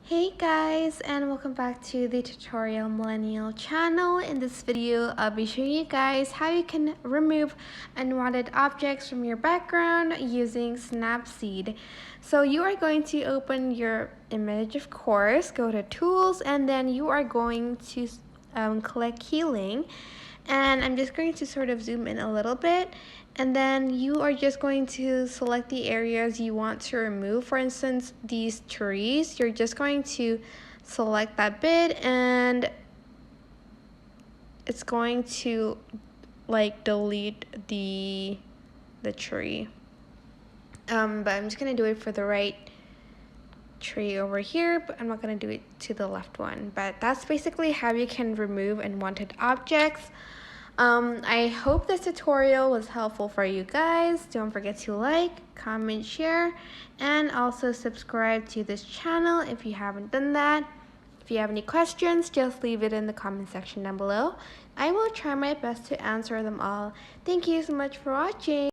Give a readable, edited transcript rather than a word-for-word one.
Hey guys, and welcome back to the Tutorial Millennial channel. In this video, I'll be showing you guys how you can remove unwanted objects from your background using Snapseed. So you are going to open your image, of course, go to Tools, and then you are going to click Healing. And I'm just going to sort of zoom in a little bit, and then you are just going to select the areas you want to remove. For instance, these trees, you're just going to select that bit and it's going to like delete the tree. But I'm just gonna do it for the right tree over here, but I'm not gonna do it to the left one. But that's basically how you can remove unwanted objects. I hope this tutorial was helpful for you guys. Don't forget to like, comment, share, and also subscribe to this channel if you haven't done that. If you have any questions, just leave it in the comment section down below. I will try my best to answer them all. Thank you so much for watching.